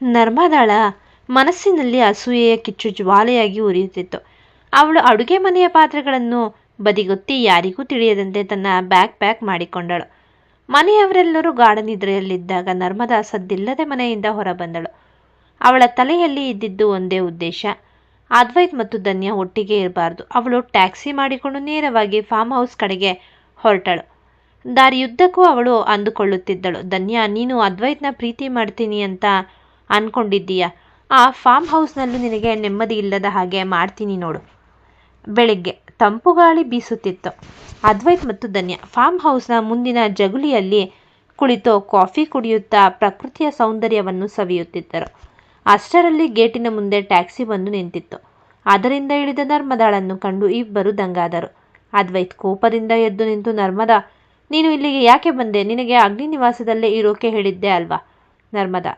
ನರ್ಮದಾಳ ಮನಸ್ಸಿನಲ್ಲಿ ಅಸೂಯೆಯ ಕಿಚ್ಚು ಜ್ವಾಲೆಯಾಗಿ ಉರಿಯುತ್ತಿತ್ತು. ಅವಳು ಅಡುಗೆ ಮನೆಯ ಪಾತ್ರೆಗಳನ್ನು ಬದಿಗೊತ್ತಿ ಯಾರಿಗೂ ತಿಳಿಯದಂತೆ ತನ್ನ ಬ್ಯಾಗ್ ಪ್ಯಾಕ್ ಮಾಡಿಕೊಂಡಳು. ಮನೆಯವರೆಲ್ಲರೂ ಗಾಢ ನಿದ್ರೆಯಲ್ಲಿದ್ದಾಗ ನರ್ಮದಾ ಸದ್ದಿಲ್ಲದೆ ಮನೆಯಿಂದ ಹೊರಬಂದಳು. ಅವಳ ತಲೆಯಲ್ಲಿ ಇದ್ದಿದ್ದು ಒಂದೇ ಉದ್ದೇಶ, ಅದ್ವೈತ್ ಮತ್ತು ಧನ್ಯ ಒಟ್ಟಿಗೆ ಇರಬಾರ್ದು. ಅವಳು ಟ್ಯಾಕ್ಸಿ ಮಾಡಿಕೊಂಡು ನೇರವಾಗಿ ಫಾರ್ಮ್ ಹೌಸ್ ಕಡೆಗೆ ಹೊರಟಳು. ದಾರಿಯುದ್ದಕ್ಕೂ ಅವಳು ಅಂದುಕೊಳ್ಳುತ್ತಿದ್ದಳು, ಧನ್ಯ, ನೀನು ಅದ್ವೈತ್ನ ಪ್ರೀತಿ ಮಾಡ್ತೀನಿ ಅಂತ ಅನ್ಕೊಂಡಿದ್ದೀಯ. ಆ ಫಾರ್ಮ್ ಹೌಸ್ನಲ್ಲೂ ನಿನಗೆ ನೆಮ್ಮದಿ ಇಲ್ಲದ ಹಾಗೆ ಮಾಡ್ತೀನಿ ನೋಡು. ಬೆಳಿಗ್ಗೆ ತಂಪು ಗಾಳಿ ಬೀಸುತ್ತಿತ್ತು. ಅದ್ವೈತ್ ಮತ್ತು ಧನ್ಯ ಫಾರ್ಮ್ ಹೌಸ್ನ ಮುಂದಿನ ಜಗುಲಿಯಲ್ಲಿ ಕುಳಿತು ಕಾಫಿ ಕುಡಿಯುತ್ತಾ ಪ್ರಕೃತಿಯ ಸೌಂದರ್ಯವನ್ನು ಸವಿಯುತ್ತಿದ್ದರು. ಅಷ್ಟರಲ್ಲಿ ಗೇಟಿನ ಮುಂದೆ ಟ್ಯಾಕ್ಸಿ ಬಂದು ನಿಂತಿತ್ತು. ಅದರಿಂದ ಇಳಿದ ನರ್ಮದಾಳನ್ನು ಕಂಡು ಇಬ್ಬರು ದಂಗಾದರು. ಅದ್ವೈತ್ ಕೋಪದಿಂದ ಎದ್ದು ನಿಂತು, ನರ್ಮದಾ, ನೀನು ಇಲ್ಲಿಗೆ ಯಾಕೆ ಬಂದೆ? ನಿನಗೆ ಅಗ್ನಿ ನಿವಾಸದಲ್ಲೇ ಇರೋಕೆ ಹೇಳಿದ್ದೆ ಅಲ್ವಾ? ನರ್ಮದಾ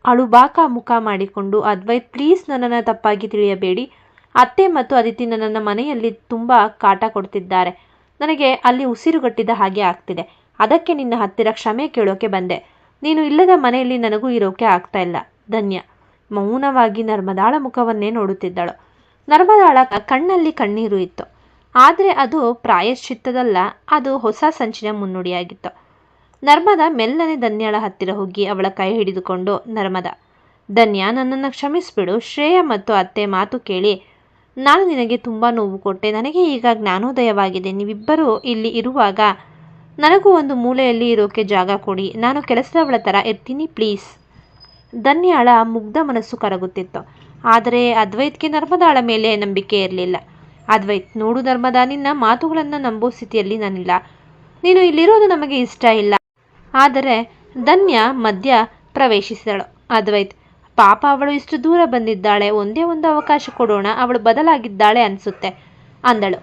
ಅಳುಬಾಕ ಮುಖ ಮಾಡಿಕೊಂಡು, ಅದ್ವೈತ್ ಪ್ಲೀಸ್, ನನ್ನನ್ನು ತಪ್ಪಾಗಿ ತಿಳಿಯಬೇಡಿ. ಅತ್ತೆ ಮತ್ತು ಅದಿತಿ ನನ್ನ ಮನೆಯಲ್ಲಿ ತುಂಬ ಕಾಟ ಕೊಡ್ತಿದ್ದಾರೆ. ನನಗೆ ಅಲ್ಲಿ ಉಸಿರುಗಟ್ಟಿದ ಹಾಗೆ ಆಗ್ತಿದೆ. ಅದಕ್ಕೆ ನಿನ್ನ ಹತ್ತಿರ ಕ್ಷಮೆ ಕೇಳೋಕೆ ಬಂದೆ. ನೀನು ಇಲ್ಲದ ಮನೆಯಲ್ಲಿ ನನಗೂ ಇರೋಕೆ ಆಗ್ತಾ ಇಲ್ಲ. ಧನ್ಯ ಮೌನವಾಗಿ ನರ್ಮದಾಳ ಮುಖವನ್ನೇ ನೋಡುತ್ತಿದ್ದಳು. ನರ್ಮದಾಳ ಕಣ್ಣಲ್ಲಿ ಕಣ್ಣೀರು ಇತ್ತು. ಆದರೆ ಅದು ಪ್ರಾಯಶ್ಚಿತ್ತದಲ್ಲ, ಅದು ಹೊಸ ಸಂಚಿನ ಮುನ್ನುಡಿಯಾಗಿತ್ತು. ನರ್ಮದಾ ಮೆಲ್ಲನೆ ಧನ್ಯಾಳ ಹತ್ತಿರ ಹೋಗಿ ಅವಳ ಕೈ ಹಿಡಿದುಕೊಂಡು, ನರ್ಮದಾ, ಧನ್ಯ, ನನ್ನನ್ನು ಕ್ಷಮಿಸ್ಬಿಡು. ಶ್ರೇಯ ಮತ್ತು ಅತ್ತೆ ಮಾತು ಕೇಳಿ ನಾನು ನಿನಗೆ ತುಂಬ ನೋವು ಕೊಟ್ಟೆ. ನನಗೆ ಈಗ ಜ್ಞಾನೋದಯವಾಗಿದೆ. ನೀವಿಬ್ಬರೂ ಇಲ್ಲಿ ಇರುವಾಗ ನನಗೂ ಒಂದು ಮೂಲೆಯಲ್ಲಿ ಇರೋಕೆ ಜಾಗ ಕೊಡಿ. ನಾನು ಕೆಲಸದವಳ ಥರ ಇರ್ತೀನಿ, ಪ್ಲೀಸ್. ಧನ್ಯಾಳ ಮುಗ್ಧ ಮನಸ್ಸು ಕರಗುತ್ತಿತ್ತು. ಆದರೆ ಅದ್ವೈತ್ಗೆ ನರ್ಮದಾಳ ಮೇಲೆ ನಂಬಿಕೆ ಇರಲಿಲ್ಲ. ಅದ್ವೈತ್, ನೋಡು ನರ್ಮದಾ, ನಿನ್ನ ಮಾತುಗಳನ್ನು ನಂಬೋ ಸ್ಥಿತಿಯಲ್ಲಿ ನಾನಿಲ್ಲ. ನೀನು ಇಲ್ಲಿರೋದು ನಮಗೆ ಇಷ್ಟ ಇಲ್ಲ. ಆದರೆ ಧನ್ಯ ಮಧ್ಯ ಪ್ರವೇಶಿಸಿದಳು. ಅದ್ವೈತ್, ಪಾಪ, ಅವಳು ಇಷ್ಟು ದೂರ ಬಂದಿದ್ದಾಳೆ. ಒಂದೇ ಒಂದು ಅವಕಾಶ ಕೊಡೋಣ, ಅವಳು ಬದಲಾಗಿದ್ದಾಳೆ ಅನಿಸುತ್ತೆ ಅಂದಳು.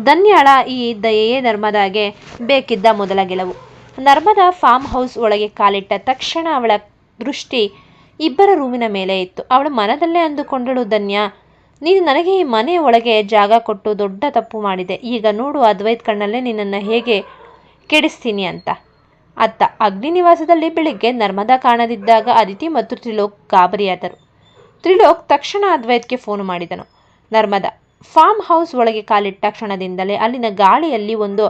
ಧನ್ಯಾಳ ಈ ದಯೆಯೇ ನರ್ಮದಾಗೆ ಬೇಕಿದ್ದ ಮೊದಲ ಗೆಲುವು. ನರ್ಮದಾ ಫಾರ್ಮ್ ಹೌಸ್ ಒಳಗೆ ಕಾಲಿಟ್ಟ ತಕ್ಷಣ ಅವಳ ದೃಷ್ಟಿ ಇಬ್ಬರ ರೂಮಿನ ಮೇಲೆ ಇತ್ತು. ಅವಳು ಮನದಲ್ಲೇ ಅಂದುಕೊಂಡಳು, ಧನ್ಯ, ನೀನು ನನಗೆ ಈ ಮನೆಯ ಒಳಗೆ ಜಾಗ ಕೊಟ್ಟು ದೊಡ್ಡ ತಪ್ಪು ಮಾಡಿದೆ. ಈಗ ನೋಡು ಅದ್ವೈತ್ ಕಣ್ಣಲ್ಲೇ ನಿನ್ನನ್ನು ಹೇಗೆ ಕೆಡಿಸ್ತೀನಿ ಅಂತ. ಅತ್ತ ಅಗ್ನಿ ನಿವಾಸದಲ್ಲಿ ಬೆಳಿಗ್ಗೆ ನರ್ಮದಾ ಕಾಣದಿದ್ದಾಗ ಅದಿತಿ ಮತ್ತು ತ್ರಿಲೋಕ್ ಗಾಬರಿಯಾದರು. ತ್ರಿಲೋಕ್ ತಕ್ಷಣ ಅದ್ವೈತ್ಗೆ ಫೋನ್ ಮಾಡಿದನು. ನರ್ಮದಾ ಫಾರ್ಮ್ ಹೌಸ್ ಒಳಗೆ ಕಾಲಿಟ್ಟ ಕ್ಷಣದಿಂದಲೇ ಅಲ್ಲಿನ ಗಾಳಿಯಲ್ಲಿ ಒಂದು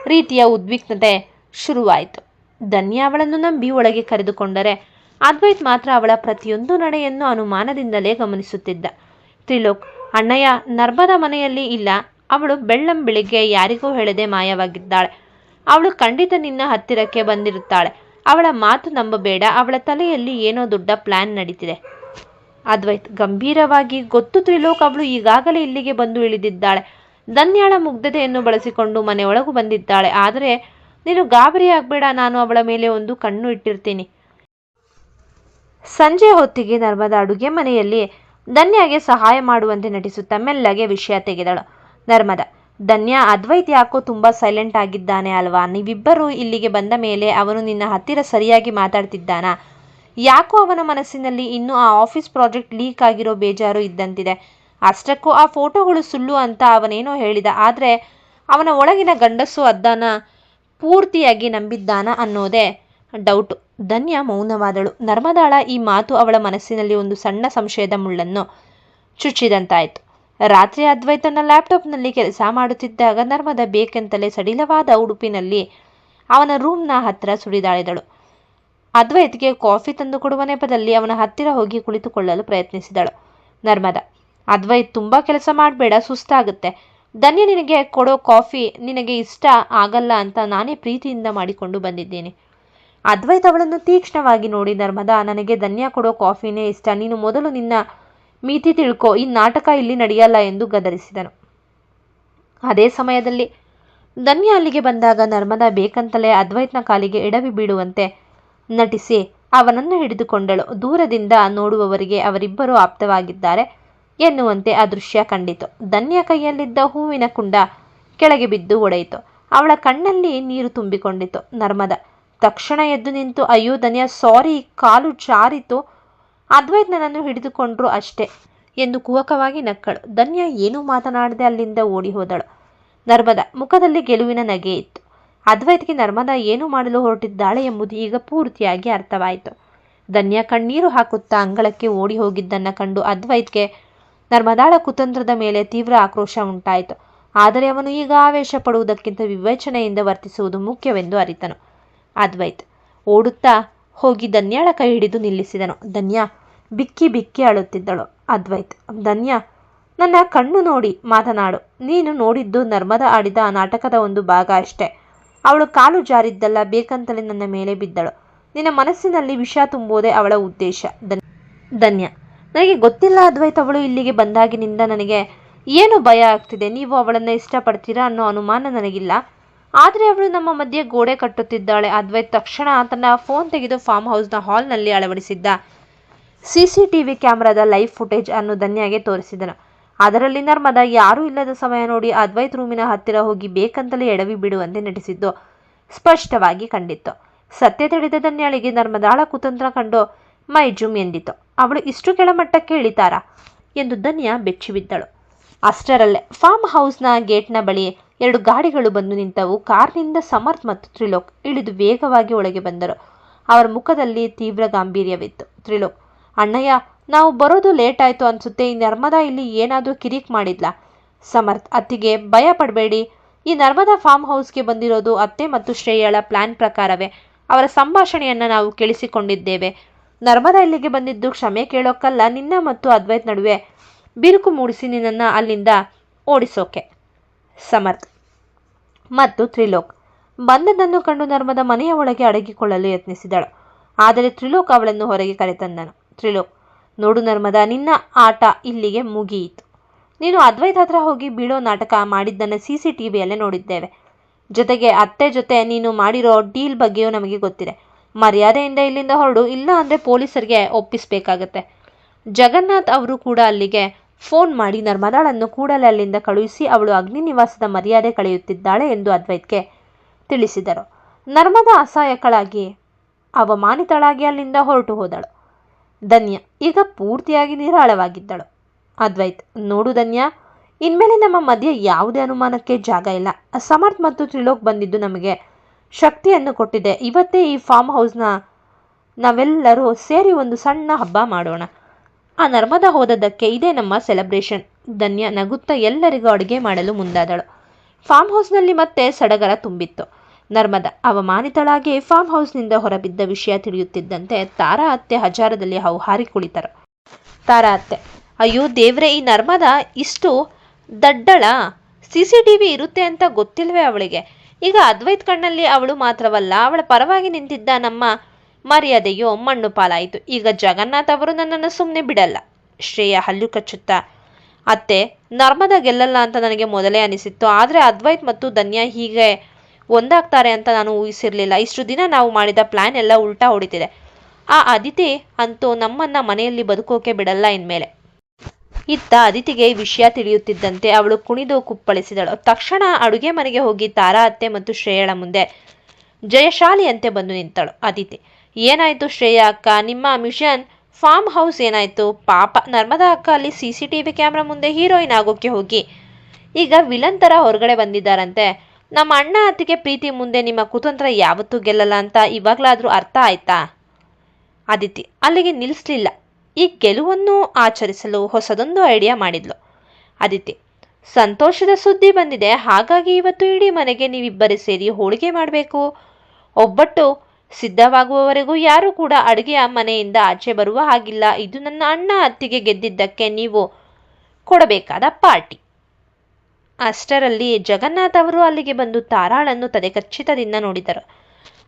ರೀತಿಯ ಉದ್ವಿಗ್ನತೆ ಶುರುವಾಯಿತು. ಧನ್ಯ ಅವಳನ್ನು ನಂಬಿ ಒಳಗೆ ಕರೆದುಕೊಂಡರೆ ಅದ್ವೈತ್ ಮಾತ್ರ ಅವಳ ಪ್ರತಿಯೊಂದು ನಡೆಯನ್ನು ಅನುಮಾನದಿಂದಲೇ ಗಮನಿಸುತ್ತಿದ್ದ. ತ್ರಿಲೋಕ್, ಅಣ್ಣಯ್ಯ, ನರ್ಮದಾ ಮನೆಯಲ್ಲಿ ಇಲ್ಲ. ಅವಳು ಬೆಳ್ಳಂ ಬೆಳಿಗ್ಗೆ ಯಾರಿಗೂ ಹೇಳದೆ ಮಾಯವಾಗಿದ್ದಾಳೆ. ಅವಳು ಖಂಡಿತ ನಿನ್ನ ಹತ್ತಿರಕ್ಕೆ ಬಂದಿರುತ್ತಾಳೆ. ಅವಳ ಮಾತು ನಂಬಬೇಡ. ಅವಳ ತಲೆಯಲ್ಲಿ ಏನೋ ದೊಡ್ಡ ಪ್ಲಾನ್ ನಡೀತಿದೆ. ಅದ್ವೈತ್ ಗಂಭೀರವಾಗಿ, ಗೊತ್ತು ತ್ರಿಲೋಕ್, ಅವಳು ಈಗಾಗಲೇ ಇಲ್ಲಿಗೆ ಬಂದು ಇಳಿದಿದ್ದಾಳೆ. ಧನ್ಯಾಳ ಮುಗ್ಧತೆಯನ್ನು ಬಳಸಿಕೊಂಡು ಮನೆಯೊಳಗೂ ಬಂದಿದ್ದಾಳೆ. ಆದರೆ ನೀನು ಗಾಬರಿ ಆಗಬೇಡ. ನಾನು ಅವಳ ಮೇಲೆ ಒಂದು ಕಣ್ಣು ಇಟ್ಟಿರ್ತೀನಿ. ಸಂಜೆ ಹೊತ್ತಿಗೆ ನರ್ಮದಾ ಅಡುಗೆ ಮನೆಯಲ್ಲಿ ಧನ್ಯಾಗೆ ಸಹಾಯ ಮಾಡುವಂತೆ ನಟಿಸುತ್ತಾ ಮೆಲ್ಲಗೆ ವಿಷಯ ತೆಗೆದಳು. ನರ್ಮದಾ, ಧನ್ಯ, ಅದ್ವೈತ್ ಯಾಕೋ ತುಂಬ ಸೈಲೆಂಟ್ ಆಗಿದ್ದಾನೆ ಅಲ್ವಾ? ನೀವಿಬ್ಬರು ಇಲ್ಲಿಗೆ ಬಂದ ಮೇಲೆ ಅವನು ನಿನ್ನ ಹತ್ತಿರ ಸರಿಯಾಗಿ ಮಾತಾಡ್ತಿದ್ದಾನಾ? ಯಾಕೋ ಅವನ ಮನಸ್ಸಿನಲ್ಲಿ ಇನ್ನೂ ಆ ಆಫೀಸ್ ಪ್ರಾಜೆಕ್ಟ್ ಲೀಕ್ ಆಗಿರೋ ಬೇಜಾರು ಇದ್ದಂತಿದೆ. ಅಷ್ಟಕ್ಕೂ ಆ ಫೋಟೋಗಳು ಸುಳ್ಳು ಅಂತ ಅವನೇನೋ ಹೇಳಿದ. ಆದರೆ ಅವನ ಒಳಗಿನ ಗಂಡಸು ಅದನ್ನ ಪೂರ್ತಿಯಾಗಿ ನಂಬಿದ್ದಾನ ಅನ್ನೋದೇ ಡೌಟು. ಧನ್ಯ ಮೌನವಾದಳು. ನರ್ಮದಾಳ ಈ ಮಾತು ಅವಳ ಮನಸ್ಸಿನಲ್ಲಿ ಒಂದು ಸಣ್ಣ ಸಂಶಯದ ಮುಳ್ಳನ್ನು ಚುಚ್ಚಿದಂತಾಯಿತು. ರಾತ್ರಿ ಅದ್ವೈತ್ ತನ್ನ ಲ್ಯಾಪ್ಟಾಪ್ನಲ್ಲಿ ಕೆಲಸ ಮಾಡುತ್ತಿದ್ದಾಗ ನರ್ಮದಾ ಬೇಕೆಂತಲೇ ಸಡಿಲವಾದ ಉಡುಪಿನಲ್ಲಿ ಅವನ ರೂಮ್ನ ಹತ್ತಿರ ಸುಳಿದಾಡಿದಳು. ಅದ್ವೈತ್ಗೆ ಕಾಫಿ ತಂದು ಕೊಡುವ ನೆಪದಲ್ಲಿ ಅವನ ಹತ್ತಿರ ಹೋಗಿ ಕುಳಿತುಕೊಳ್ಳಲು ಪ್ರಯತ್ನಿಸಿದಳು. ನರ್ಮದಾ, ಅದ್ವೈತ್, ತುಂಬ ಕೆಲಸ ಮಾಡಬೇಡ, ಸುಸ್ತಾಗುತ್ತೆ. ಧನ್ಯ ನಿನಗೆ ಕೊಡೋ ಕಾಫಿ ನಿನಗೆ ಇಷ್ಟ ಆಗಲ್ಲ ಅಂತ ನಾನೇ ಪ್ರೀತಿಯಿಂದ ಮಾಡಿಕೊಂಡು ಬಂದಿದ್ದೀನಿ. ಅದ್ವೈತ್ ಅವಳನ್ನು ತೀಕ್ಷ್ಣವಾಗಿ ನೋಡಿ, ನರ್ಮದಾ, ನನಗೆ ಧನ್ಯ ಕೊಡೋ ಕಾಫಿನೇ ಇಷ್ಟ. ನೀನು ಮೊದಲು ನಿನ್ನ ಮಿತಿ ತಿಳ್ಕೊ. ಈ ನಾಟಕ ಇಲ್ಲಿ ನಡೆಯಲ್ಲ ಎಂದು ಗದರಿಸಿದನು. ಅದೇ ಸಮಯದಲ್ಲಿ ಧನ್ಯ ಅಲ್ಲಿಗೆ ಬಂದಾಗ ನರ್ಮದಾ ಬೇಕಂತಲೇ ಅದ್ವೈತ್ನ ಕಾಲಿಗೆ ಎಡವಿ ಬೀಳುವಂತೆ ನಟಿಸಿ ಅವನನ್ನು ಹಿಡಿದುಕೊಂಡಳು. ದೂರದಿಂದ ನೋಡುವವರಿಗೆ ಅವರಿಬ್ಬರು ಆಪ್ತವಾಗಿದ್ದಾರೆ ಎನ್ನುವಂತೆ ಆ ದೃಶ್ಯ ಕಂಡಿತು. ಧನ್ಯ ಕೈಯಲ್ಲಿದ್ದ ಹೂವಿನ ಕುಂಡ ಕೆಳಗೆ ಬಿದ್ದು ಒಡೆಯಿತು. ಅವಳ ಕಣ್ಣಲ್ಲಿ ನೀರು ತುಂಬಿಕೊಂಡಿತು. ನರ್ಮದಾ ತಕ್ಷಣ ಎದ್ದು ನಿಂತು, ಅಯ್ಯೋ ಧನ್ಯ, ಸಾರಿ, ಕಾಲು ಜಾರಿತು. ಅದ್ವೈತ್ ನನ್ನನ್ನು ಹಿಡಿದುಕೊಂಡ್ರು ಅಷ್ಟೇ ಎಂದು ಕುಹಕವಾಗಿ ನಕ್ಕಳು. ಧನ್ಯ ಏನೂ ಮಾತನಾಡದೆ ಅಲ್ಲಿಂದ ಓಡಿ ಹೋದಳು. ನರ್ಮದಾ ಮುಖದಲ್ಲಿ ಗೆಲುವಿನ ನಗೆ ಇತ್ತು. ಅದ್ವೈತ್ಗೆ ನರ್ಮದಾ ಏನು ಮಾಡಲು ಹೊರಟಿದ್ದಾಳೆ ಎಂಬುದು ಈಗ ಪೂರ್ತಿಯಾಗಿ ಅರ್ಥವಾಯಿತು. ಧನ್ಯ ಕಣ್ಣೀರು ಹಾಕುತ್ತಾ ಅಂಗಳಕ್ಕೆ ಓಡಿ ಹೋಗಿದ್ದನ್ನು ಕಂಡು ಅದ್ವೈತ್ಗೆ ನರ್ಮದಾಳ ಕುತಂತ್ರದ ಮೇಲೆ ತೀವ್ರ ಆಕ್ರೋಶ ಉಂಟಾಯಿತು. ಆದರೆ ಅವನು ಈಗ ಆವೇಶ ಪಡುವುದಕ್ಕಿಂತ ವಿವೇಚನೆಯಿಂದ ವರ್ತಿಸುವುದು ಮುಖ್ಯವೆಂದು ಅರಿತನು. ಅದ್ವೈತ್ ಓಡುತ್ತಾ ಹೋಗಿ ಧನ್ಯಾಳ ಕೈ ಹಿಡಿದು ನಿಲ್ಲಿಸಿದನು. ಧನ್ಯ ಬಿಕ್ಕಿ ಬಿಕ್ಕಿ ಅಳುತ್ತಿದ್ದಳು. ಅದ್ವೈತ್, ಧನ್ಯ, ನನ್ನ ಕಣ್ಣು ನೋಡಿ ಮಾತನಾಡು. ನೀನು ನೋಡಿದ್ದು ನರ್ಮದ ಆಡಿದ ನಾಟಕದ ಒಂದು ಭಾಗ ಅಷ್ಟೇ. ಅವಳು ಕಾಲು ಜಾರಿದ್ದಲ್ಲ, ಬೇಕಂತಲೇ ನನ್ನ ಮೇಲೆ ಬಿದ್ದಳು. ನಿನ್ನ ಮನಸ್ಸಿನಲ್ಲಿ ವಿಷ ತುಂಬುವುದೇ ಅವಳ ಉದ್ದೇಶ. ಧನ್ಯ, ನನಗೆ ಗೊತ್ತಿಲ್ಲ ಅದ್ವೈತ್. ಅವಳು ಇಲ್ಲಿಗೆ ಬಂದಾಗಿನಿಂದ ನನಗೆ ಏನು ಭಯ ಆಗ್ತಿದೆ. ನೀವು ಅವಳನ್ನು ಇಷ್ಟಪಡ್ತೀರಾ ಅನ್ನೋ ಅನುಮಾನ ನನಗಿಲ್ಲ. ಆದರೆ ಅವಳು ನಮ್ಮ ಮಧ್ಯೆ ಗೋಡೆ ಕಟ್ಟುತ್ತಿದ್ದಾಳೆ. ಅದ್ವೈತ್ ತಕ್ಷಣ ತನ್ನ ಫೋನ್ ತೆಗೆದು ಫಾರ್ಮ್ ಹೌಸ್ನ ಹಾಲ್ನಲ್ಲಿ ಅಳವಡಿಸಿದ್ದ CCTV ಕ್ಯಾಮ್ರಾದ ಲೈವ್ ಫುಟೇಜ್ ಅನ್ನು ಧನ್ಯಾಗೆ ತೋರಿಸಿದನು. ಅದರಲ್ಲಿ ನರ್ಮದ ಯಾರೂ ಇಲ್ಲದ ಸಮಯ ನೋಡಿ ಅದ್ವೈತ್ ರೂಮಿನ ಹತ್ತಿರ ಹೋಗಿ ಬೇಕಂತಲೇ ಎಡವಿ ಬಿಡುವಂತೆ ನಟಿಸಿದ್ದು ಸ್ಪಷ್ಟವಾಗಿ ಕಂಡಿತ್ತು. ಸತ್ಯ ತಿಳಿದ ಧನ್ಯಾಳಿಗೆ ನರ್ಮದಾಳ ಕುತಂತ್ರ ಕಂಡು ಮೈ ಜುಮ್ ಎಂದಿತು. ಅವಳು ಇಷ್ಟು ಕೆಳಮಟ್ಟಕ್ಕೆ ಇಳಿತಾರಾ ಎಂದು ಧನ್ಯ ಬೆಚ್ಚಿಬಿದ್ದಳು. ಅಷ್ಟರಲ್ಲೇ ಫಾರ್ಮ್ ಹೌಸ್ನ ಗೇಟ್ನ ಬಳಿ 2 ಗಾಡಿಗಳು ಬಂದು ನಿಂತವು. ಕಾರ್ನಿಂದ ಸಮರ್ಥ್ ಮತ್ತು ತ್ರಿಲೋಕ್ ಇಳಿದು ವೇಗವಾಗಿ ಒಳಗೆ ಬಂದರು. ಅವರ ಮುಖದಲ್ಲಿ ತೀವ್ರ ಗಾಂಭೀರ್ಯವಿತ್ತು. ತ್ರಿಲೋಕ್, ಅಣ್ಣಯ್ಯ, ನಾವು ಬರೋದು ಲೇಟ್ ಆಯಿತು ಅನ್ಸುತ್ತೆ. ಈ ನರ್ಮದಾ ಇಲ್ಲಿ ಏನಾದರೂ ಕಿರಿಕ್ ಮಾಡಿದ್ಲಾ? ಸಮರ್ಥ್, ಅತ್ತಿಗೆ ಭಯ ಪಡಬೇಡಿ. ಈ ನರ್ಮದಾ ಫಾರ್ಮ್ ಹೌಸ್ಗೆ ಬಂದಿರೋದು ಅತ್ತೆ ಮತ್ತು ಶ್ರೇಯಳ ಪ್ಲಾನ್ ಪ್ರಕಾರವೇ. ಅವರ ಸಂಭಾಷಣೆಯನ್ನು ನಾವು ಕೇಳಿಸಿಕೊಂಡಿದ್ದೇವೆ. ನರ್ಮದಾ ಇಲ್ಲಿಗೆ ಬಂದಿದ್ದು ಕ್ಷಮೆ ಕೇಳೋಕ್ಕಲ್ಲ, ನಿನ್ನ ಮತ್ತು ಅದ್ವೈತ್ ನಡುವೆ ಬಿರುಕು ಮೂಡಿಸಿ ನಿನ್ನನ್ನು ಅಲ್ಲಿಂದ ಓಡಿಸೋಕೆ. ಸಮರ್ಥ್ ಮತ್ತು ತ್ರಿಲೋಕ್ ಬಂದದನ್ನು ಕಂಡು ನರ್ಮದಾ ಮನೆಯ ಒಳಗೆ ಅಡಗಿಕೊಳ್ಳಲು ಯತ್ನಿಸಿದಳು. ಆದರೆ ತ್ರಿಲೋಕ್ ಅವಳನ್ನು ಹೊರಗೆ ಕರೆತಂದನು. ತ್ರಿಲೋಕ್, ನೋಡು ನರ್ಮದಾ, ನಿನ್ನ ಆಟ ಇಲ್ಲಿಗೆ ಮುಗಿಯಿತು. ನೀನು ಅದ್ವೈತ್ ಹತ್ರ ಹೋಗಿ ಬೀಳೋ ನಾಟಕ ಮಾಡಿದ್ದನ್ನು CCTVಯಲ್ಲೇ ನೋಡಿದ್ದೇವೆ. ಜೊತೆಗೆ ಅತ್ತೆ ಜೊತೆ ನೀನು ಮಾಡಿರೋ ಡೀಲ್ ಬಗ್ಗೆಯೂ ನಮಗೆ ಗೊತ್ತಿದೆ. ಮರ್ಯಾದೆಯಿಂದ ಇಲ್ಲಿಂದ ಹೊರಡು, ಇಲ್ಲ ಅಂದರೆ ಪೊಲೀಸರಿಗೆ ಒಪ್ಪಿಸಬೇಕಾಗತ್ತೆ. ಜಗನ್ನಾಥ್ ಅವರು ಕೂಡ ಅಲ್ಲಿಗೆ ಫೋನ್ ಮಾಡಿ ನರ್ಮದಾಳನ್ನು ಕೂಡಲೇ ಅಲ್ಲಿಂದ ಕಳುಹಿಸಿ, ಅವಳು ಅಗ್ನಿ ನಿವಾಸದ ಮರ್ಯಾದೆ ಕಳೆಯುತ್ತಿದ್ದಾಳೆ ಎಂದು ಅದ್ವೈತ್ಗೆ ತಿಳಿಸಿದರು. ನರ್ಮದಾ ಅಸಹಾಯಕಳಾಗಿ ಅವಮಾನಿತಳಾಗಿ ಅಲ್ಲಿಂದ ಹೊರಟು ಹೋದಳು. ಧನ್ಯ ಈಗ ಪೂರ್ತಿಯಾಗಿ ನಿರಾಳವಾಗಿದ್ದಳು. ಅದ್ವೈತ್, ನೋಡು ಧನ್ಯ, ಇನ್ಮೇಲೆ ನಮ್ಮ ಮಧ್ಯೆ ಯಾವುದೇ ಅನುಮಾನಕ್ಕೆ ಜಾಗ ಇಲ್ಲ. ಸಮರ್ಥ್ ಮತ್ತು ತ್ರಿಲೋಕ್ ಬಂದಿದ್ದು ನಮಗೆ ಶಕ್ತಿಯನ್ನು ಕೊಟ್ಟಿದೆ. ಇವತ್ತೇ ಈ ಫಾರ್ಮ್ ಹೌಸ್ನ ನಾವೆಲ್ಲರೂ ಸೇರಿ ಒಂದು ಸಣ್ಣ ಹಬ್ಬ ಮಾಡೋಣ. ಆ ನರ್ಮದಾ ಹೋದದ್ದಕ್ಕೆ ಇದೇ ನಮ್ಮ ಸೆಲೆಬ್ರೇಷನ್. ಧನ್ಯ ನಗುತ್ತಾ ಎಲ್ಲರಿಗೂ ಅಡುಗೆ ಮಾಡಲು ಮುಂದಾದಳು. ಫಾರ್ಮ್ ಹೌಸ್ನಲ್ಲಿ ಮತ್ತೆ ಸಡಗರ ತುಂಬಿತ್ತು. ನರ್ಮದಾ ಅವಮಾನಿತಳಾಗಿ ಫಾರ್ಮ್ ಹೌಸ್ನಿಂದ ಹೊರಬಿದ್ದ ವಿಷಯ ತಿಳಿಯುತ್ತಿದ್ದಂತೆ ತಾರಾ ಅತ್ತೆ ಹಜಾರದಲ್ಲಿ ಹೌಹಾರಿ ಕುಳಿತರು. ತಾರಾ ಅತ್ತೆ, ಅಯ್ಯೋ ದೇವ್ರೆ, ಈ ನರ್ಮದಾ ಇಷ್ಟು ದಡ್ಡಳ? CCTV ಇರುತ್ತೆ ಅಂತ ಗೊತ್ತಿಲ್ವೇ ಅವಳಿಗೆ? ಈಗ ಅದ್ವೈತ್ ಕಣ್ಣಲ್ಲಿ ಅವಳು ಮಾತ್ರವಲ್ಲ, ಅವಳ ಪರವಾಗಿ ನಿಂತಿದ್ದ ನಮ್ಮ ಮರ್ಯಾದೆಯೋ ಮಣ್ಣು ಪಾಲಾಯಿತು. ಈಗ ಜಗನ್ನಾಥ್ ಅವರು ನನ್ನನ್ನು ಸುಮ್ಮನೆ ಬಿಡಲ್ಲ. ಶ್ರೇಯ ಹಲ್ಲು ಕಚ್ಚುತ್ತಾ, ಅತ್ತೆ, ನರ್ಮದಾ ಗೆಲ್ಲಲ್ಲ ಅಂತ ನನಗೆ ಮೊದಲೇ ಅನಿಸಿತ್ತು. ಆದರೆ ಅದ್ವೈತ್ ಮತ್ತು ಧನ್ಯ ಹೀಗೆ ಒಂದಾಗ್ತಾರೆ ಅಂತ ನಾನು ಊಹಿಸಿರಲಿಲ್ಲ. ಇಷ್ಟು ದಿನ ನಾವು ಮಾಡಿದ ಪ್ಲಾನ್ ಎಲ್ಲ ಉಲ್ಟಾ ಹೊಡಿತಿದೆ. ಆ ಅದಿತಿ ಅಂತೂ ನಮ್ಮನ್ನ ಮನೆಯಲ್ಲಿ ಬದುಕೋಕೆ ಬಿಡಲ್ಲ ಇನ್ಮೇಲೆ. ಇತ್ತ ಅದಿತಿಗೆ ವಿಷಯ ತಿಳಿಯುತ್ತಿದ್ದಂತೆ ಅವಳು ಕುಣಿದು ಕುಪ್ಪಳಿಸಿದಳು. ತಕ್ಷಣ ಅಡುಗೆ ಮನೆಗೆ ಹೋಗಿ ತಾರಾ ಅತ್ತೆ ಮತ್ತು ಶ್ರೇಯಳ ಮುಂದೆ ಜಯಶಾಲಿಯಂತೆ ಬಂದು ನಿಂತಳು. ಅದಿತಿ, ಏನಾಯ್ತು ಶ್ರೇಯ ಅಕ್ಕ, ನಿಮ್ಮ ಮಿಷನ್ ಫಾರ್ಮ್ ಹೌಸ್ ಏನಾಯ್ತು? ಪಾಪ ನರ್ಮದಾ ಅಕ್ಕ ಅಲ್ಲಿ CCTV ಕ್ಯಾಮ್ರಾ ಮುಂದೆ ಹೀರೋಯಿನ್ ಆಗೋಕ್ಕೆ ಹೋಗಿ ಈಗ ವಿಲನ್ ಥರ ಹೊರಗಡೆ ಬಂದಿದ್ದಾರಂತೆ. ನಮ್ಮ ಅಣ್ಣ ಅತ್ತಿಗೆ ಪ್ರೀತಿ ಮುಂದೆ ನಿಮ್ಮ ಕುತಂತ್ರ ಯಾವತ್ತೂ ಗೆಲ್ಲಲ್ಲ ಅಂತ ಇವಾಗಲಾದರೂ ಅರ್ಥ ಆಯ್ತಾ? ಅದಿತಿ ಅಲ್ಲಿಗೆ ನಿಲ್ಲಿಸಲಿಲ್ಲ. ಈ ಗೆಲುವನ್ನು ಆಚರಿಸಲು ಹೊಸದೊಂದು ಐಡಿಯಾ ಮಾಡಿದ್ಲು. ಅದಿತಿ, ಸಂತೋಷದ ಸುದ್ದಿ ಬಂದಿದೆ. ಹಾಗಾಗಿ ಇವತ್ತು ಇಡೀ ಮನೆಗೆ ನೀವಿಬ್ಬರೇ ಸೇರಿ ಹೋಳಿಗೆ ಮಾಡಬೇಕು. ಒಬ್ಬಟ್ಟು ಸಿದ್ಧವಾಗುವವರೆಗೂ ಯಾರೂ ಕೂಡ ಅಡುಗೆಯ ಮನೆಯಿಂದ ಆಚೆ ಬರುವ ಹಾಗಿಲ್ಲ. ಇದು ನನ್ನ ಅಣ್ಣ ಅತ್ತಿಗೆ ಗೆದ್ದಿದ್ದಕ್ಕೆ ನೀವು ಕೊಡಬೇಕಾದ ಪಾರ್ಟಿ. ಅಷ್ಟರಲ್ಲಿ ಜಗನ್ನಾಥ್ ಅವರು ಅಲ್ಲಿಗೆ ಬಂದು ತಾರಾಳನ್ನು ತದೆಕಚ್ಚಿತದಿಂದ ನೋಡಿದರು.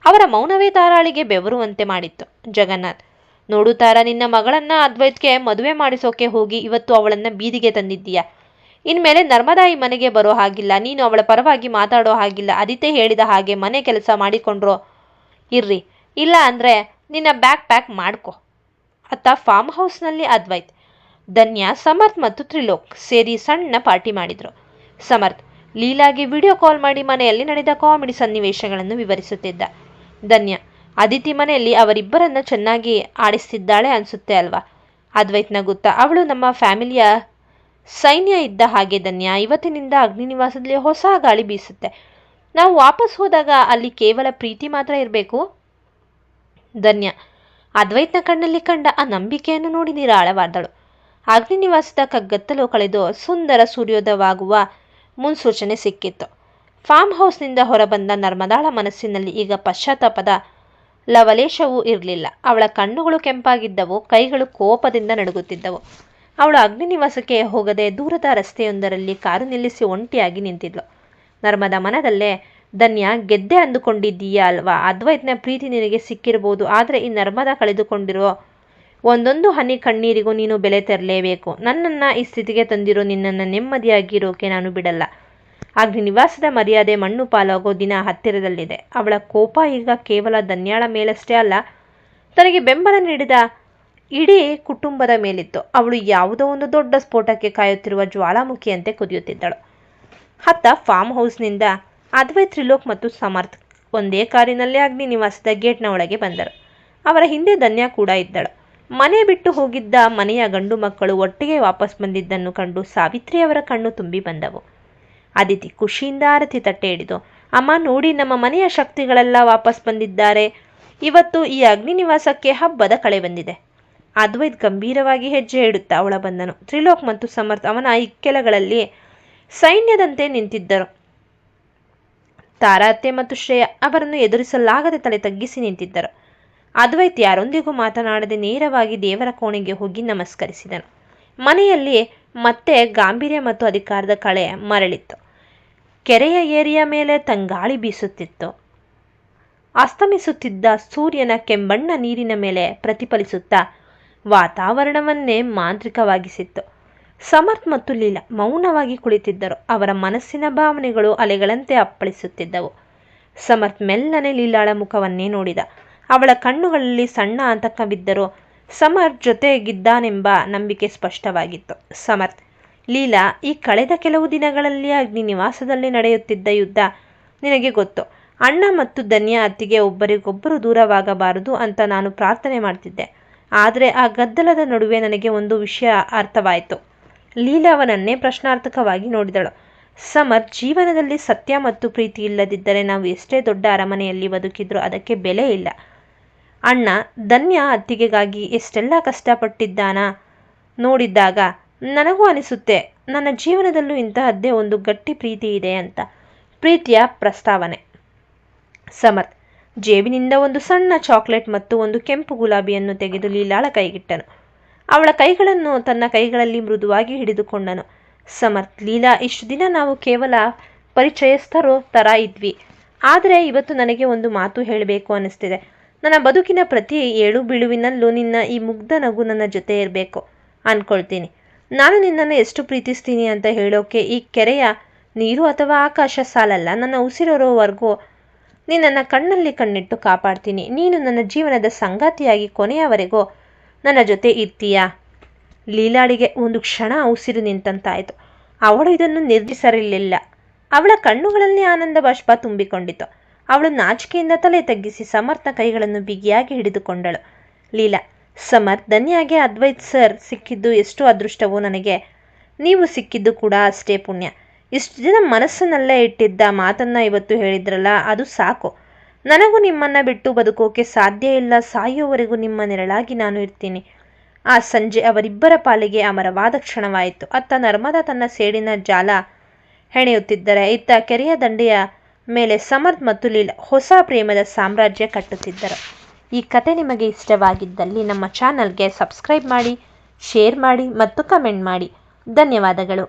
ಅವರ ಮೌನವೇ ತಾರಾಳಿಗೆ ಬೆವರುವಂತೆ ಮಾಡಿತ್ತು. ಜಗನ್ನಾಥ್, ನೋಡು ತಾರಾ, ನಿನ್ನ ಮಗಳನ್ನ ಅದ್ವೈತ್ಗೆ ಮದುವೆ ಮಾಡಿಸೋಕೆ ಹೋಗಿ ಇವತ್ತು ಅವಳನ್ನ ಬೀದಿಗೆ ತಂದಿದ್ದೀಯಾ. ಇನ್ಮೇಲೆ ನರ್ಮದಾ ಈ ಮನೆಗೆ ಬರೋ ಹಾಗಿಲ್ಲ. ನೀನು ಅವಳ ಪರವಾಗಿ ಮಾತಾಡೋ ಹಾಗಿಲ್ಲ. ಅದಿತೆ ಹೇಳಿದ ಹಾಗೆ ಮನೆ ಕೆಲಸ ಮಾಡಿಕೊಂಡ್ರೋ ಇರ್ರಿ, ಇಲ್ಲ ಅಂದರೆ ನಿನ್ನ ಬ್ಯಾಗ್ ಪ್ಯಾಕ್ ಮಾಡ್ಕೊ. ಅತ್ತ ಫಾರ್ಮ್ ಹೌಸ್ನಲ್ಲಿ ಅದ್ವೈತ್, ಧನ್ಯ, ಸಮರ್ಥ್ ಮತ್ತು ತ್ರಿಲೋಕ್ ಸೇರಿ ಸಣ್ಣ ಪಾರ್ಟಿ ಮಾಡಿದರು. ಸಮರ್ಥ್ ಲೀಲಾಗೆ ವಿಡಿಯೋ ಕಾಲ್ ಮಾಡಿ ಮನೆಯಲ್ಲಿ ನಡೆದ ಕಾಮಿಡಿ ಸನ್ನಿವೇಶಗಳನ್ನು ವಿವರಿಸುತ್ತಿದ್ದ. ಧನ್ಯ, ಅದಿತಿ ಮನೆಯಲ್ಲಿ ಅವರಿಬ್ಬರನ್ನ ಚೆನ್ನಾಗಿ ಆಡಿಸ್ತಿದ್ದಾಳೆ ಅನಿಸುತ್ತೆ ಅಲ್ವಾ? ಅದ್ವೈತ್ ನಗುತ್ತಾ, ಅವಳು ನಮ್ಮ ಫ್ಯಾಮಿಲಿಯ ಸೈನ್ಯ ಇದ್ದ ಹಾಗೆ ಧನ್ಯ. ಇವತ್ತಿನಿಂದ ಅಗ್ನಿ ನಿವಾಸದಲ್ಲಿ ಹೊಸ ಗಾಳಿ ಬೀಸುತ್ತೆ. ನಾವು ವಾಪಸ್ ಹೋದಾಗ ಅಲ್ಲಿ ಕೇವಲ ಪ್ರೀತಿ ಮಾತ್ರ ಇರಬೇಕು. ಧನ್ಯ, ಅದ್ವೈತ್ನ ಕಣ್ಣಲ್ಲಿ ಕಂಡ ಆ ನಂಬಿಕೆಯನ್ನು ನೋಡಿ ನಿರಾಳವಾದಳು. ಅಗ್ನಿನಿವಾಸದ ಕಗ್ಗತ್ತಲು ಕಳೆದು ಸುಂದರ ಸೂರ್ಯೋದಯವಾಗುವ ಮುನ್ಸೂಚನೆ ಸಿಕ್ಕಿತ್ತು. ಫಾರ್ಮ್ ಹೌಸ್ನಿಂದ ಹೊರಬಂದ ನರ್ಮದಾಳ ಮನಸ್ಸಿನಲ್ಲಿ ಈಗ ಪಶ್ಚಾತ್ತಾಪದ ಲವಲೇಶವೂ ಇರಲಿಲ್ಲ. ಅವಳ ಕಣ್ಣುಗಳು ಕೆಂಪಾಗಿದ್ದವು, ಕೈಗಳು ಕೋಪದಿಂದ ನಡುಗುತ್ತಿದ್ದವು. ಅವಳು ಅಗ್ನಿನಿವಾಸಕ್ಕೆ ಹೋಗದೆ ದೂರದ ರಸ್ತೆಯೊಂದರಲ್ಲಿ ಕಾರು ನಿಲ್ಲಿಸಿ ಒಂಟಿಯಾಗಿ ನಿಂತಿದ್ಲು. ನರ್ಮದಾ ಮನದಲ್ಲೇ, ಧನ್ಯ, ಗೆದ್ದೆ ಅಂದುಕೊಂಡಿದ್ದೀಯಾ ಅಲ್ವಾ? ಅದ್ವೈತ್ನ ಪ್ರೀತಿ ನಿನಗೆ ಸಿಕ್ಕಿರಬಹುದು, ಆದರೆ ಈ ನರ್ಮದಾ ಕಳೆದುಕೊಂಡಿರೋ ಒಂದೊಂದು ಹನಿ ಕಣ್ಣೀರಿಗೂ ನೀನು ಬೆಲೆ ತೆರಲೇಬೇಕು. ನನ್ನನ್ನು ಈ ಸ್ಥಿತಿಗೆ ತಂದಿರೋ ನಿನ್ನನ್ನು ನೆಮ್ಮದಿಯಾಗಿರೋಕೆ ನಾನು ಬಿಡಲ್ಲ. ಅಗ್ನಿನಿವಾಸದ ಮರ್ಯಾದೆ ಮಣ್ಣು ಪಾಲಾಗೋ ದಿನ ಹತ್ತಿರದಲ್ಲಿದೆ. ಅವಳ ಕೋಪ ಈಗ ಕೇವಲ ಧನ್ಯಾಳ ಮೇಲಷ್ಟೇ ಅಲ್ಲ, ತನಗೆ ಬೆಂಬಲ ನೀಡಿದ ಇಡೀ ಕುಟುಂಬದ ಮೇಲಿತ್ತು. ಅವಳು ಯಾವುದೋ ಒಂದು ದೊಡ್ಡ ಸ್ಫೋಟಕ್ಕೆ ಕಾಯುತ್ತಿರುವ ಜ್ವಾಲಾಮುಖಿಯಂತೆ ಕುದಿಯುತ್ತಿದ್ದಳು. ಹತ್ತ ಫಾರ್ಮ್ ಹೌಸ್ನಿಂದ ಅದ್ವೈತ್, ತ್ರಿಲೋಕ್ ಮತ್ತು ಸಮರ್ಥ್ ಒಂದೇ ಕಾರಿನಲ್ಲೇ ಅಗ್ನಿನಿವಾಸದ ಗೇಟ್ನ ಒಳಗೆ ಬಂದರು. ಅವರ ಹಿಂದೆ ಧನ್ಯ ಕೂಡ ಇದ್ದಳು. ಮನೆ ಬಿಟ್ಟು ಹೋಗಿದ್ದ ಮನೆಯ ಗಂಡು ಮಕ್ಕಳು ಒಟ್ಟಿಗೆ ವಾಪಸ್ ಬಂದಿದ್ದನ್ನು ಕಂಡು ಸಾವಿತ್ರಿಯವರ ಕಣ್ಣು ತುಂಬಿ ಬಂದವು. ಅದಿತಿ ಖುಷಿಯಿಂದ ಆರತಿ ತಟ್ಟೆ ಹಿಡಿದು, ಅಮ್ಮ ನೋಡಿ, ನಮ್ಮ ಮನೆಯ ಶಕ್ತಿಗಳೆಲ್ಲ ವಾಪಸ್ ಬಂದಿದ್ದಾರೆ. ಇವತ್ತು ಈ ಅಗ್ನಿನಿವಾಸಕ್ಕೆ ಹಬ್ಬದ ಕಳೆ ಬಂದಿದೆ. ಅದ್ವೈತ್ ಗಂಭೀರವಾಗಿ ಹೆಜ್ಜೆ ಇಡುತ್ತಾ ಒಳ ಬಂದನು. ತ್ರಿಲೋಕ್ ಮತ್ತು ಸಮರ್ಥ್ ಅವನ ಇಕ್ಕೆಲಗಳಲ್ಲಿ ಸೈನ್ಯದಂತೆ ನಿಂತಿದ್ದರು. ತಾರಾ ಅತ್ತೆ ಮತ್ತು ಶ್ರೇಯ ಅವರನ್ನು ಎದುರಿಸಲಾಗದೆ ತಲೆ ತಗ್ಗಿಸಿ ನಿಂತಿದ್ದರು. ಅದ್ವೈತ್ ಯಾರೊಂದಿಗೂ ಮಾತನಾಡದೆ ನೇರವಾಗಿ ದೇವರ ಕೋಣೆಗೆ ಹೋಗಿ ನಮಸ್ಕರಿಸಿದನು. ಮನೆಯಲ್ಲಿ ಮತ್ತೆ ಗಾಂಭೀರ್ಯ ಮತ್ತು ಅಧಿಕಾರದ ಕಳೆ ಮರಳಿತ್ತು. ಕೆರೆಯ ಏರಿಯ ಮೇಲೆ ತಂಗಾಳಿ ಬೀಸುತ್ತಿತ್ತು. ಅಸ್ತಮಿಸುತ್ತಿದ್ದ ಸೂರ್ಯನ ಕೆಂಬಣ್ಣ ನೀರಿನ ಮೇಲೆ ಪ್ರತಿಫಲಿಸುತ್ತಾ ವಾತಾವರಣವನ್ನೇ ಮಾಂತ್ರಿಕವಾಗಿಸಿತ್ತು. ಸಮರ್ಥ್ ಮತ್ತು ಲೀಲಾ ಮೌನವಾಗಿ ಕುಳಿತಿದ್ದರು. ಅವರ ಮನಸ್ಸಿನ ಭಾವನೆಗಳು ಅಲೆಗಳಂತೆ ಅಪ್ಪಳಿಸುತ್ತಿದ್ದವು. ಸಮರ್ಥ್ ಮೆಲ್ಲನೆ ಲೀಲಾಳ ಮುಖವನ್ನೇ ನೋಡಿದ. ಅವಳ ಕಣ್ಣುಗಳಲ್ಲಿ ಸಣ್ಣ ಆತಂಕವಿದ್ದರೂ ಸಮರ್ಥ್ ಜೊತೆಗಿದ್ದಾನೆಂಬ ನಂಬಿಕೆ ಸ್ಪಷ್ಟವಾಗಿತ್ತು. ಸಮರ್ಥ್, ಲೀಲಾ, ಈ ಕಳೆದ ಕೆಲವು ದಿನಗಳಲ್ಲಿ ಅಗ್ನಿನಿವಾಸದಲ್ಲಿ ನಡೆಯುತ್ತಿದ್ದ ಯುದ್ಧ ನಿನಗೆ ಗೊತ್ತು. ಅಣ್ಣ ಮತ್ತು ಧನ್ಯ ಅತ್ತಿಗೆ ಒಬ್ಬರಿಗೊಬ್ಬರು ದೂರವಾಗಬಾರದು ಅಂತ ನಾನು ಪ್ರಾರ್ಥನೆ ಮಾಡ್ತಿದ್ದೆ. ಆದರೆ ಆ ಗದ್ದಲದ ನಡುವೆ ನನಗೆ ಒಂದು ವಿಷಯ ಅರ್ಥವಾಯಿತು. ಲೀಲಾ ಅವನನ್ನೇ ಪ್ರಶ್ನಾರ್ಥಕವಾಗಿ ನೋಡಿದಳು. ಸಮರ್ಥ್, ಜೀವನದಲ್ಲಿ ಸತ್ಯ ಮತ್ತು ಪ್ರೀತಿ ಇಲ್ಲದಿದ್ದರೆ ನಾವು ಎಷ್ಟೇ ದೊಡ್ಡ ಅರಮನೆಯಲ್ಲಿ ಬದುಕಿದ್ರೂ ಅದಕ್ಕೆ ಬೆಲೆ ಇಲ್ಲ. ಅಣ್ಣ ಧನ್ಯ ಅತ್ತಿಗೆಗಾಗಿ ಎಷ್ಟೆಲ್ಲ ಕಷ್ಟಪಟ್ಟಿದ್ದಾನ ನೋಡಿದ್ದಾಗ ನನಗೂ ಅನಿಸುತ್ತೆ ನನ್ನ ಜೀವನದಲ್ಲೂ ಇಂತಹದ್ದೇ ಒಂದು ಗಟ್ಟಿ ಪ್ರೀತಿ ಇದೆ ಅಂತ. ಪ್ರೀತಿಯ ಪ್ರಸ್ತಾವನೆ. ಸಮರ್ಥ್ ಜೇಬಿನಿಂದ ಒಂದು ಸಣ್ಣ ಚಾಕ್ಲೇಟ್ ಮತ್ತು ಒಂದು ಕೆಂಪು ಗುಲಾಬಿಯನ್ನು ತೆಗೆದು ಲೀಲಾಳ ಕೈಗಿಟ್ಟನು. ಅವಳ ಕೈಗಳನ್ನು ತನ್ನ ಕೈಗಳಲ್ಲಿ ಮೃದುವಾಗಿ ಹಿಡಿದುಕೊಂಡನು. ಸಮರ್ಥ್, ಲೀಲಾ, ಇಷ್ಟು ದಿನ ನಾವು ಕೇವಲ ಪರಿಚಯಸ್ಥರೋ ಥರ ಇದ್ವಿ. ಆದರೆ ಇವತ್ತು ನನಗೆ ಒಂದು ಮಾತು ಹೇಳಬೇಕು ಅನ್ನಿಸ್ತಿದೆ. ನನ್ನ ಬದುಕಿನ ಪ್ರತಿ ಏಳು ಬೀಳುವಿನಲ್ಲೂ ನಿನ್ನ ಈ ಮುಗ್ಧ ನಗು ನನ್ನ ಜೊತೆ ಇರಬೇಕು ಅಂದ್ಕೊಳ್ತೀನಿ. ನಾನು ನಿನ್ನನ್ನು ಎಷ್ಟು ಪ್ರೀತಿಸ್ತೀನಿ ಅಂತ ಹೇಳೋಕೆ ಈ ಕೆರೆಯ ನೀರು ಅಥವಾ ಆಕಾಶ ಸಾಲಲ್ಲ. ನನ್ನ ಉಸಿರಿರೋವರೆಗೂ ನಿನ್ನನ್ನು ಕಣ್ಣಲ್ಲಿ ಕಣ್ಣಿಟ್ಟು ಕಾಪಾಡ್ತೀನಿ. ನೀನು ನನ್ನ ಜೀವನದ ಸಂಗಾತಿಯಾಗಿ ಕೊನೆಯವರೆಗೂ ನನ್ನ ಜೊತೆ ಇರ್ತೀಯಾ? ಲೀಲಾಳಿಗೆ ಒಂದು ಕ್ಷಣ ಉಸಿರು ನಿಂತಂತಾಯಿತು. ಅವಳು ಇದನ್ನು ನಿರ್ಧರಿಸಿರಲಿಲ್ಲ. ಅವಳ ಕಣ್ಣುಗಳಲ್ಲಿ ಆನಂದ ಬಾಷ್ಪ ತುಂಬಿಕೊಂಡಿತು. ಅವಳು ನಾಚಿಕೆಯಿಂದ ತಲೆ ತಗ್ಗಿಸಿ ಸಮರ್ಥನ ಕೈಗಳನ್ನು ಬಿಗಿಯಾಗಿ ಹಿಡಿದುಕೊಂಡಳು. ಲೀಲಾ, ಸಮರ್ಥ್, ಧನ್ಯಾಗೆ ಅದ್ವೈತ್ ಸರ್ ಸಿಕ್ಕಿದ್ದು ಎಷ್ಟು ಅದೃಷ್ಟವೋ ನನಗೆ ನೀವು ಸಿಕ್ಕಿದ್ದು ಕೂಡ ಅಷ್ಟೇ ಪುಣ್ಯ. ಇಷ್ಟು ದಿನ ಮನಸ್ಸಿನಲ್ಲೇ ಇಟ್ಟಿದ್ದ ಮಾತನ್ನು ಇವತ್ತು ಹೇಳಿದ್ರಲ್ಲ, ಅದು ಸಾಕು. ನನಗೂ ನಿಮ್ಮನ್ನು ಬಿಟ್ಟು ಬದುಕೋಕೆ ಸಾಧ್ಯ ಇಲ್ಲ. ಸಾಯುವವರೆಗೂ ನಿಮ್ಮ ನೆರಳಾಗಿ ನಾನು ಇರ್ತೀನಿ. ಆ ಸಂಜೆ ಅವರಿಬ್ಬರ ಪಾಲಿಗೆ ಅಮರವಾದ ಕ್ಷಣವಾಯಿತು. ಅತ್ತ ನರ್ಮದಾ ತನ್ನ ಸೇಡಿನ ಜಾಲ ಹೆಣೆಯುತ್ತಿದ್ದರೆ, ಇತ್ತ ಕೆರೆಯ ದಂಡೆಯ ಮೇಲೆ ಸಮರ್ಥ್ ಮತ್ತು ಲೀಲಾ ಹೊಸ ಪ್ರೇಮದ ಸಾಮ್ರಾಜ್ಯ ಕಟ್ಟುತ್ತಿದ್ದರು. ಈ ಕತೆ ನಿಮಗೆ ಇಷ್ಟವಾಗಿದ್ದಲ್ಲಿ ನಮ್ಮ ಚಾನಲ್ಗೆ ಸಬ್ಸ್ಕ್ರೈಬ್ ಮಾಡಿ, ಶೇರ್ ಮಾಡಿ ಮತ್ತು ಕಮೆಂಟ್ ಮಾಡಿ. ಧನ್ಯವಾದಗಳು.